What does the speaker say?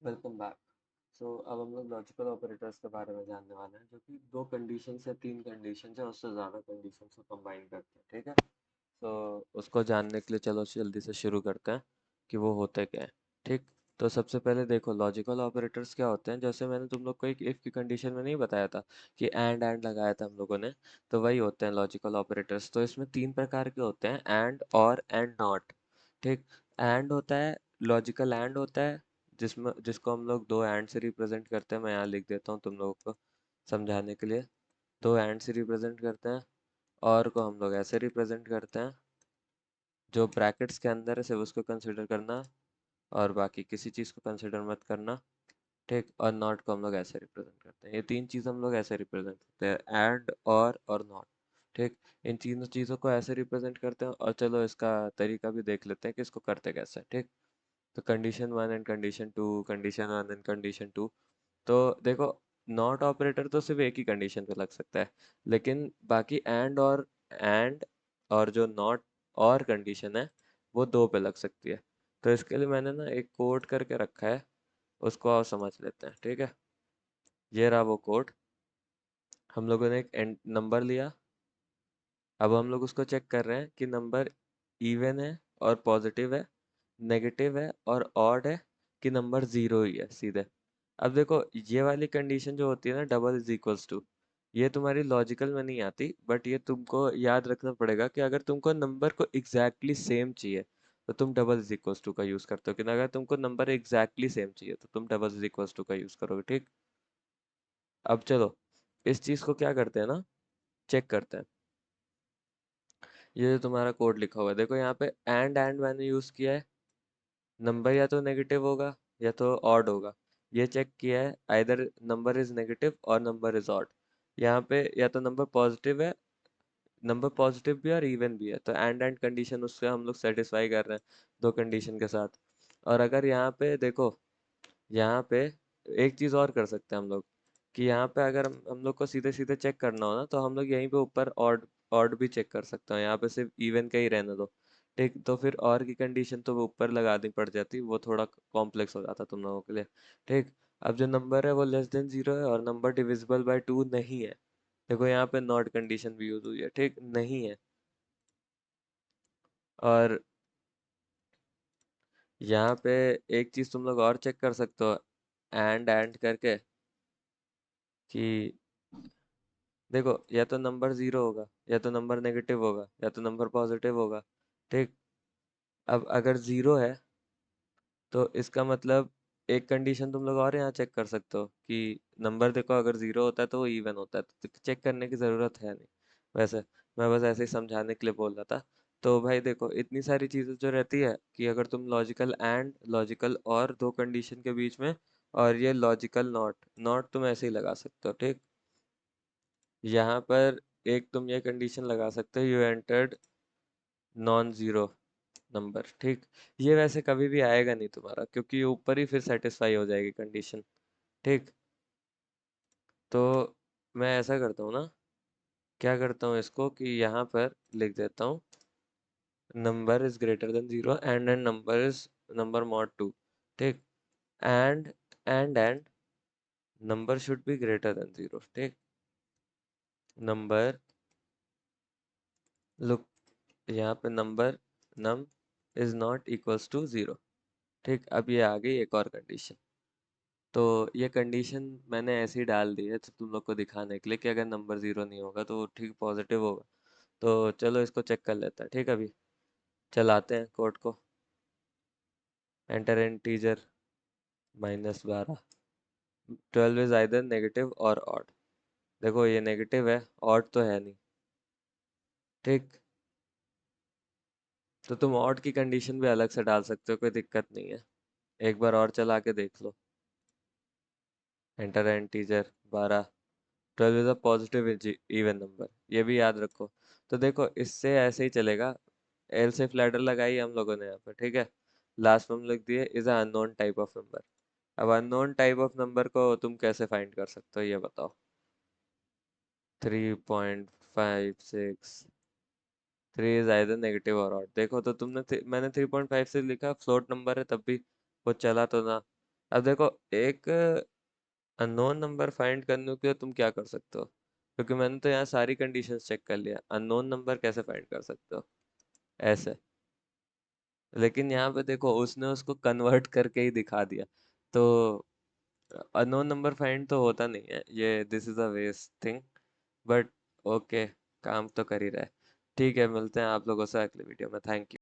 Welcome back. सो अब हम लोग लॉजिकल ऑपरेटर्स के बारे में जानने वाले हैं, जो कि दो कंडीशन या तीन कंडीशन या उससे ज़्यादा कंडीशन को कंबाइन करते हैं। ठीक है। तो उसको जानने के लिए चलो जल्दी से शुरू करते हैं कि वो होते क्या हैं। ठीक। तो सबसे पहले देखो लॉजिकल ऑपरेटर्स क्या होते हैं। जैसे मैंने तुम लोग को एक इफ की कंडीशन में नहीं बताया था कि एंड लगाया था हम लोगों ने, तो वही होते हैं लॉजिकल ऑपरेटर्स। तो इसमें तीन प्रकार के होते हैं, एंड और एंड नॉट। ठीक। एंड होता है, लॉजिकल एंड होता है, जिसमें जिसको हम लोग दो एंड से रिप्रेजेंट करते हैं। मैं यहाँ लिख देता हूँ तुम लोगों को समझाने के लिए। दो एंड से रिप्रेजेंट करते हैं, और को हम लोग ऐसे रिप्रेजेंट करते हैं। जो ब्रैकेट्स के अंदर है सिर्फ उसको कंसिडर करना, और बाकी किसी चीज़ को कंसिडर मत करना। ठीक। और नॉट को हम लोग ऐसे रिप्रेजेंट करते हैं। ये तीन चीज़ हम लोग ऐसे रिप्रेजेंट करते हैं, एंड और नॉट। ठीक। इन तीनों चीज़ों को ऐसे रिप्रेजेंट करते हैं, और चलो इसका तरीका भी देख लेते हैं कि इसको करते कैसे। ठीक। तो condition one and condition two, condition one and condition two. तो देखो, नॉट ऑपरेटर तो सिर्फ एक ही कंडीशन पे लग सकता है, लेकिन बाकी एंड और जो नॉट और कंडीशन है वो दो पे लग सकती है। तो इसके लिए मैंने ना एक कोड करके रखा है, उसको आप समझ लेते हैं। ठीक है। ये रहा वो कोड। हम लोगों ने एक नंबर लिया। अब हम लोग उसको चेक कर रहे हैं कि नंबर इवन है और पॉजिटिव है, नेगेटिव है और ऑड है, कि नंबर जीरो ही है सीधे। अब देखो, ये वाली कंडीशन जो होती है ना, डबल इज इक्वल्स टू, ये तुम्हारी लॉजिकल में नहीं आती, बट ये तुमको याद रखना पड़ेगा कि अगर तुमको नंबर को एग्जैक्टली सेम चाहिए तो तुम डबल इज इक्वल्स टू का यूज करते हो, कि अगर तुमको नंबर एग्जैक्टली सेम चाहिए तो तुम डबल इज इक्वल्स टू का यूज करोगे। ठीक। अब चलो इस चीज को क्या करते हैं ना, चेक करते हैं। ये जो तुम्हारा कोड लिखा हुआ है, देखो यहाँ पे एंड मैंने यूज किया है। नंबर या तो नेगेटिव होगा या तो ऑड होगा। ये चेक किया है, आइदर नंबर इज नेगेटिव और नंबर इज ऑड। यहाँ पे या तो नंबर पॉजिटिव है, नंबर पॉजिटिव भी और इवन भी है, तो एंड कंडीशन उससे हम लोग सेटिस्फाई कर रहे हैं दो कंडीशन के साथ। और अगर यहाँ पे देखो, यहाँ पे एक चीज और कर सकते हैं हम लोग, कि यहाँ पे अगर हम लोग को सीधे सीधे चेक करना हो ना, तो हम लोग यहीं पे ऊपर ऑड ऑड भी चेक कर सकते हैं। यहाँ पे सिर्फ इवन का ही रहने दो। ठीक। तो फिर और की कंडीशन तो वो ऊपर लगानी पड़ जाती, वो थोड़ा कॉम्प्लेक्स हो जाता तुम लोगों के लिए। ठीक। अब जो नंबर है वो लेस देन जीरो है और नंबर डिविजिबल बाय टू नहीं है। देखो यहाँ पे नॉट कंडीशन भी यूज हुई है। ठीक। नहीं है। और यहाँ पे एक चीज तुम लोग और चेक कर सकते हो, एंड करके, कि देखो या तो नंबर जीरो होगा, या तो नंबर नेगेटिव होगा, या तो नंबर पॉजिटिव होगा। ठीक। अब अगर जीरो है तो इसका मतलब एक कंडीशन तुम लोग और यहाँ चेक कर सकते हो कि नंबर देखो, अगर जीरो होता है तो वो इवन होता है, तो चेक करने की ज़रूरत है नहीं। वैसे मैं बस ऐसे ही समझाने के लिए बोल रहा था। तो भाई देखो, इतनी सारी चीज़ें जो रहती है कि अगर तुम लॉजिकल एंड, लॉजिकल और दो कंडीशन के बीच में, और ये लॉजिकल नॉट, नॉट तुम ऐसे ही लगा सकते हो। ठीक। यहाँ पर एक तुम ये कंडीशन लगा सकते हो, you entered non zero number. ठीक। ये वैसे कभी भी आएगा नहीं तुम्हारा, क्योंकि ये ऊपर ही फिर सेटिस्फाई हो जाएगी कंडीशन। ठीक। तो मैं ऐसा करता हूँ ना, क्या करता हूँ इसको कि यहाँ पर लिख देता हूँ, number is greater than zero and number is number mod two. ठीक। And and number should be greater than zero. ठीक। नंबर, लुक, यहाँ पे number num is not equals to zero. ठीक। अब ये आ गई एक और कंडीशन। तो ये कंडीशन मैंने ऐसे ही डाल दी है तो तुम लोग को दिखाने के लिए कि अगर नंबर जीरो नहीं होगा तो वो ठीक पॉजिटिव होगा। तो चलो इसको चेक कर लेते हैं। ठीक। अभी चलाते हैं कोड को। Enter integer -12, 12 is either negative और ऑड। देखो ये नेगेटिव है, ऑड तो है नहीं। ठीक। तो तुम ऑड की कंडीशन भी अलग से डाल सकते हो, कोई दिक्कत नहीं है। एक बार और चला के देख लो। Enter integer 12, 12 is a positive even number, ये भी याद रखो। तो देखो इससे ऐसे ही चलेगा। एल से फ्लैडर लगाई हम लोगों ने यहाँ पर। ठीक है। लास्ट में हम लिख दिए is a unknown type of number. अब अननोन टाइप ऑफ नंबर को तुम कैसे फाइंड कर सकते हो, ये बताओ। 3.56, 3 इज आइदर नेगेटिव और ऑड। देखो तो मैंने 3.5 से लिखा, फ्लोट नंबर है तब भी वो चला तो ना। अब देखो, एक अननोन नंबर फाइंड करने के लिए तुम क्या कर सकते हो? क्योंकि मैंने तो यहाँ सारी कंडीशंस चेक कर लिया, अननोन नंबर कैसे फाइंड कर सकते हो ऐसे? लेकिन यहाँ पे देखो, उसने उसको कन्वर्ट करके ही दिखा दिया। तो अननोन नंबर फाइंड तो होता नहीं है ये, this is a waste thing. But okay, काम तो कर ही रहा है। ठीक है, मिलते हैं आप लोगों से अगले वीडियो में। Thank you.